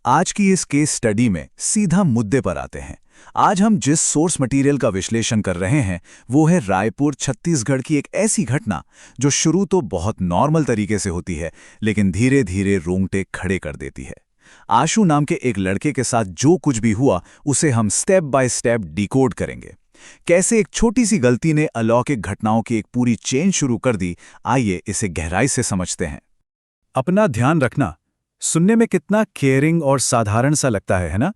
आज की इस केस स्टडी में सीधा मुद्दे पर आते हैं। आज हम जिस सोर्स मटेरियल का विश्लेषण कर रहे हैं वो है रायपुर छत्तीसगढ़ की एक ऐसी घटना जो शुरू तो बहुत नॉर्मल तरीके से होती है, लेकिन धीरे धीरे रोंगटे खड़े कर देती है। आशु नाम के एक लड़के के साथ जो कुछ भी हुआ उसे हम स्टेप बाय स्टेप डिकोड करेंगे। कैसे एक छोटी सी गलती ने अलौकिक घटनाओं की एक पूरी चेन शुरू कर दी, आइए इसे गहराई से समझते हैं। अपना ध्यान रखना सुनने में कितना केयरिंग और साधारण सा लगता है ना?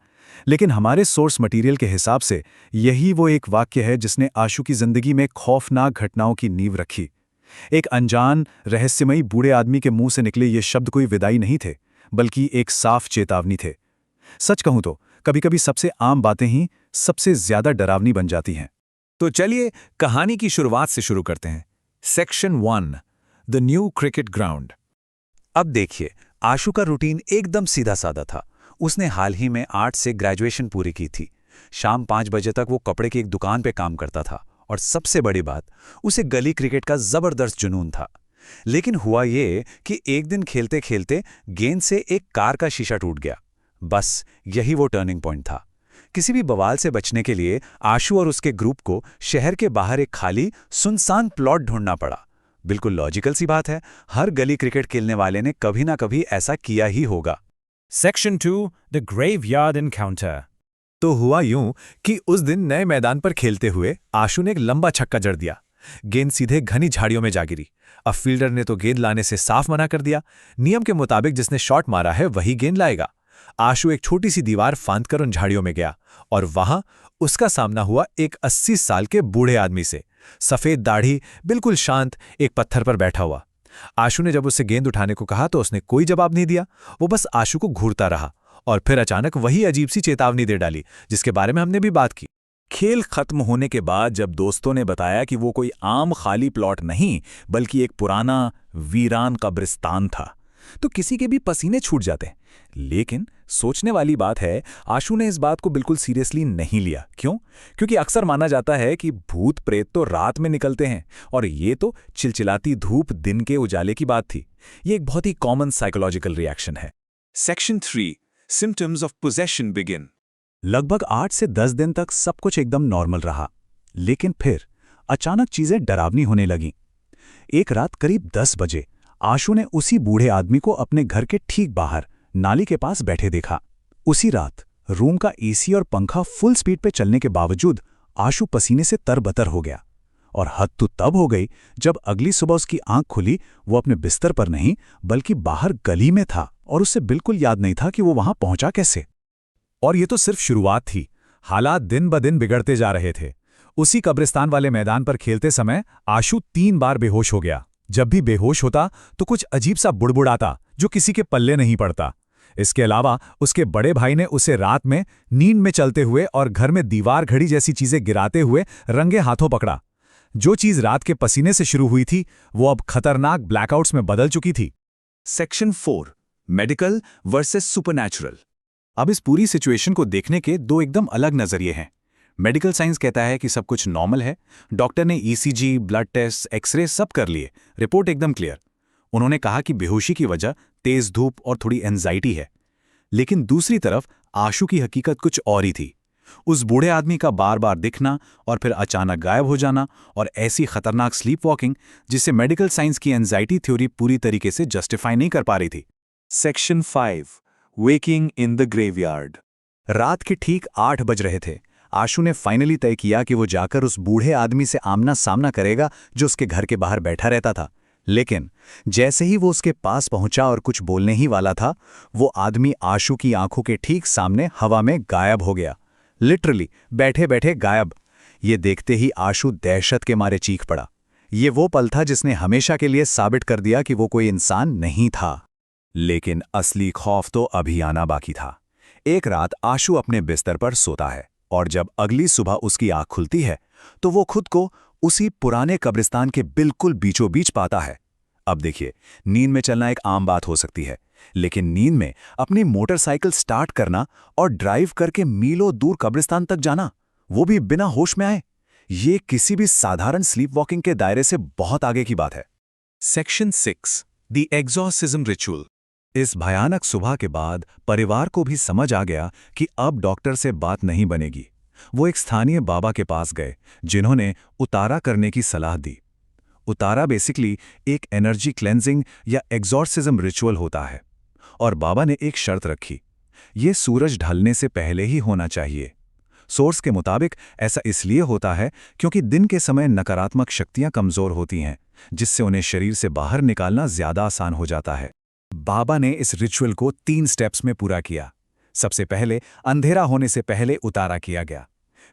लेकिन हमारे सोर्स मटेरियल के हिसाब से यही वो एक वाक्य है जिसने आशु की जिंदगी में खौफनाक घटनाओं की नींव रखी। एक अनजान रहस्यमयी बूढ़े आदमी के मुंह से निकले ये शब्द कोई विदाई नहीं थे, बल्कि एक साफ चेतावनी थे। सच कहूं तो कभी-कभी सबसे आम बातें ही सबसे ज्यादा डरावनी बन जाती हैं। तो चलिए कहानी की शुरुआत से शुरू करते हैं। Section 1, the new cricket ground. अब देखिए, आशु का रूटीन एकदम सीधा साधा था। उसने हाल ही में आर्ट से ग्रेजुएशन पूरी की थी। शाम 5 बजे तक वो कपड़े की एक दुकान पे काम करता था और सबसे बड़ी बात, उसे गली क्रिकेट का जबरदस्त जुनून था। लेकिन हुआ ये कि एक दिन खेलते खेलते गेंद से एक कार का शीशा टूट गया। बस यही वो टर्निंग पॉइंट था। किसी भी बवाल से बचने के लिए आशु और उसके ग्रुप को शहर के बाहर एक खाली सुनसान प्लॉट ढूंढना पड़ा। बिल्कुल लॉजिकल सी बात है, हर गली क्रिकेट खेलने वाले ने कभी ना कभी ऐसा किया ही होगा। Section 2, the graveyard encounter. तो हुआ यूं कि उस दिन नए मैदान पर खेलते हुए आशु ने एक लंबा छक्का जड़ दिया। गेंद सीधे घनी झाड़ियों में जा गिरी। अब फील्डर ने तो गेंद लाने से साफ मना कर दिया। नियम के मुताबिक जिसने शॉट मारा है वही गेंद लाएगा। आशु एक छोटी सी दीवार फांदकर उन झाड़ियों में गया और वहां उसका सामना हुआ एक 80 साल के बूढ़े आदमी से। सफेद दाढ़ी, बिल्कुल शांत, एक पत्थर पर बैठा हुआ। आशु ने जब उससे गेंद उठाने को कहा तो उसने कोई जवाब नहीं दिया। वो बस आशु को घूरता रहा और फिर अचानक वही अजीब सी चेतावनी दे डाली जिसके बारे में हमने भी बात की। खेल खत्म होने के बाद जब दोस्तों ने बताया कि वो कोई आम खाली प्लॉट नहीं बल्कि एक पुराना वीरान कब्रिस्तान था, तो किसी के भी पसीने छूट जाते। लेकिन सोचने वाली बात है, आशु ने इस बात को बिल्कुल सीरियसली नहीं लिया। क्यों? क्योंकि अक्सर माना जाता है कि भूत प्रेत तो रात में निकलते हैं और ये तो चिलचिलाती धूप दिन के उजाले की बात थी। ये एक बहुत ही कॉमन साइकोलॉजिकल रिएक्शन है। Section 3, symptoms of possession begin. लगभग 8 से 10 दिन तक सब कुछ एकदम नॉर्मल रहा, लेकिन फिर अचानक चीजें डरावनी होने लगीं। एक रात करीब 10 बजे आशु ने उसी बूढ़े आदमी को अपने घर के ठीक बाहर नाली के पास बैठे देखा। उसी रात रूम का एसी और पंखा फुल स्पीड पे चलने के बावजूद आशु पसीने से तरबतर हो गया। और हद तो तब हो गई जब अगली सुबह उसकी आंख खुली। वो अपने बिस्तर पर नहीं बल्कि बाहर गली में था और उसे बिल्कुल याद नहीं था कि वो वहां पहुंचा कैसे। और ये तो सिर्फ शुरुआत थी। हालात दिन ब दिन बिगड़ते जा रहे थे। उसी कब्रिस्तान वाले मैदान पर खेलते समय आशु 3 बार बेहोश हो गया। जब भी बेहोश होता तो कुछ अजीब सा बुड़बुड़ाता जो किसी के पल्ले नहीं पड़ता। इसके अलावा उसके बड़े भाई ने उसे रात में नींद में चलते हुए और घर में दीवार घड़ी जैसी चीजें गिराते हुए रंगे हाथों पकड़ा। जो चीज रात के पसीने से शुरू हुई थी वो अब खतरनाक ब्लैकआउट्स में बदल चुकी थी। Section 4, medical versus supernatural. अब इस पूरी सिचुएशन को देखने के 2 एकदम अलग नजरिए हैं। मेडिकल साइंस कहता है कि सब कुछ नॉर्मल है। डॉक्टर ने ईसीजी, ब्लड टेस्ट, एक्सरे सब कर लिए, रिपोर्ट एकदम क्लियर। उन्होंने कहा कि बेहोशी की वजह तेज धूप और थोड़ी एंजाइटी है। लेकिन दूसरी तरफ आशु की हकीकत कुछ और ही थी। उस बूढ़े आदमी का बार बार दिखना और फिर अचानक गायब हो जाना और ऐसी खतरनाक स्लीप वॉकिंग जिसे मेडिकल साइंस की एंजाइटी थ्योरी पूरी तरीके से जस्टिफाई नहीं कर पा रही थी। Section 5, waking in the graveyard. रात के ठीक 8 बज रहे थे। आशु ने फाइनली तय किया कि वो जाकर उस बूढ़े आदमी से आमना सामना करेगा जो उसके घर के बाहर बैठा रहता था। लेकिन जैसे ही वो उसके पास पहुंचा और कुछ बोलने ही वाला था, वो आदमी आशु की आंखों के ठीक सामने हवा में गायब हो गया। लिटरली बैठे बैठे गायब। ये देखते ही आशु दहशत के मारे चीख पड़ा। ये वो पल था जिसने हमेशा के लिए साबित कर दिया कि वो कोई इंसान नहीं था। लेकिन असली खौफ तो अभी आना बाकी था। एक रात आशु अपने बिस्तर पर सोता है और जब अगली सुबह उसकी आंख खुलती है तो वो खुद को उसी पुराने कब्रिस्तान के बिल्कुल बीचों बीच पाता है। अब देखिए, नींद में चलना एक आम बात हो सकती है, लेकिन नींद में अपनी मोटरसाइकिल स्टार्ट करना और ड्राइव करके मीलों दूर कब्रिस्तान तक जाना, वो भी बिना होश में आए, ये किसी भी साधारण स्लीप वॉकिंग के दायरे से बहुत आगे की बात है। Section 6, the exorcism ritual. इस भयानक सुबह के बाद परिवार को भी समझ आ गया कि अब डॉक्टर से बात नहीं बनेगी। वो एक स्थानीय बाबा के पास गए, जिन्होंने उतारा करने की सलाह दी। उतारा बेसिकली एक एनर्जी क्लेंजिंग या एग्जॉर्सिज्म रिचुअल होता है, और बाबा ने एक शर्त रखी, ये सूरज ढलने से पहले ही होना चाहिए। सोर्स के मुताबिक ऐसा इसलिए होता है क्योंकि दिन के समय नकारात्मक शक्तियां कमजोर होती हैं, जिससे उन्हें शरीर से बाहर निकालना ज्यादा आसान हो जाता है। बाबा ने इस रिचुअल को 3 स्टेप्स में पूरा किया। सबसे पहले अंधेरा होने से पहले उतारा किया गया।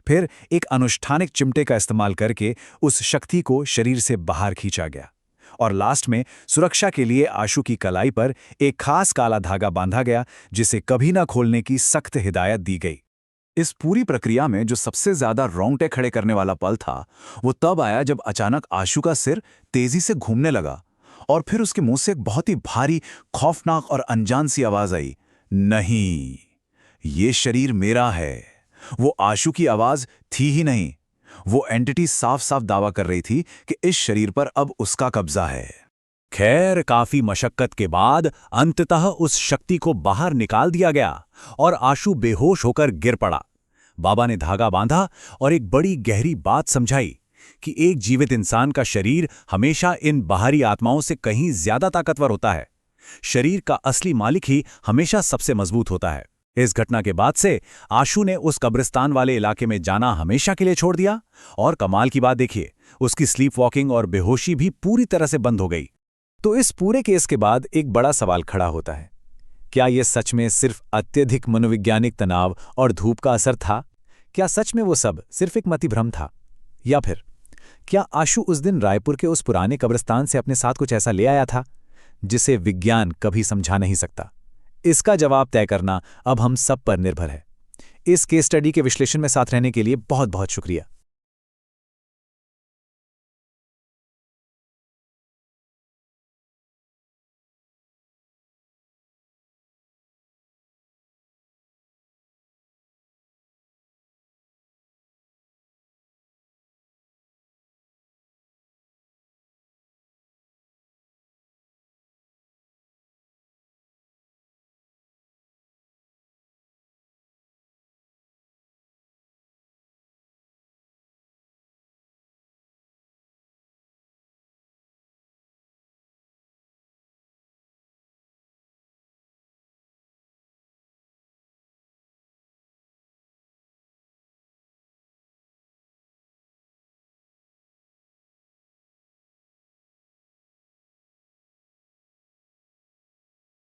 फिर एक अनुष्ठानिक चिमटे का इस्तेमाल करके उस शक्ति को शरीर से बाहर खींचा गया। और लास्ट में सुरक्षा के लिए आशु की कलाई पर एक खास काला धागा बांधा गया, जिसे कभी ना खोलने की सख्त हिदायत दी गई। इस पूरी प्रक्रिया में जो सबसे ज्यादा रोंगटे खड़े करने वाला पल था, वो तब आया जब अचानक आशु का सिर तेजी से घूमने लगा और फिर उसके मुंह से एक बहुत ही भारी, खौफनाक और अनजान सी आवाज आई, नहीं, ये शरीर मेरा है। वो आशु की आवाज थी ही नहीं, वो एंटिटी साफ साफ दावा कर रही थी कि इस शरीर पर अब उसका कब्जा है। खैर, काफी मशक्कत के बाद अंततः उस शक्ति को बाहर निकाल दिया गया और आशु बेहोश होकर गिर पड़ा। बाबा ने धागा बांधा और एक बड़ी गहरी बात समझाई कि एक जीवित इंसान का शरीर हमेशा इन बाहरी आत्माओं से कहीं ज्यादा ताकतवर होता है। शरीर का असली मालिक ही हमेशा सबसे मजबूत होता है। इस घटना के बाद से आशु ने उस कब्रिस्तान वाले इलाके में जाना हमेशा के लिए छोड़ दिया, और कमाल की बात देखिए, उसकी स्लीप वॉकिंग और बेहोशी भी पूरी तरह से बंद हो गई। तो इस पूरे केस के बाद एक बड़ा सवाल खड़ा होता है, क्या यह सच में सिर्फ अत्यधिक मनोवैज्ञानिक तनाव और धूप का असर था? क्या सच में वो सब सिर्फ एक मति भ्रम था? या फिर क्या आशु उस दिन रायपुर के उस पुराने कब्रिस्तान से अपने साथ कुछ ऐसा ले आया था जिसे विज्ञान कभी समझा नहीं सकता? इसका जवाब तय करना अब हम सब पर निर्भर है। इस केस स्टडी के विश्लेषण में साथ रहने के लिए बहुत बहुत शुक्रिया।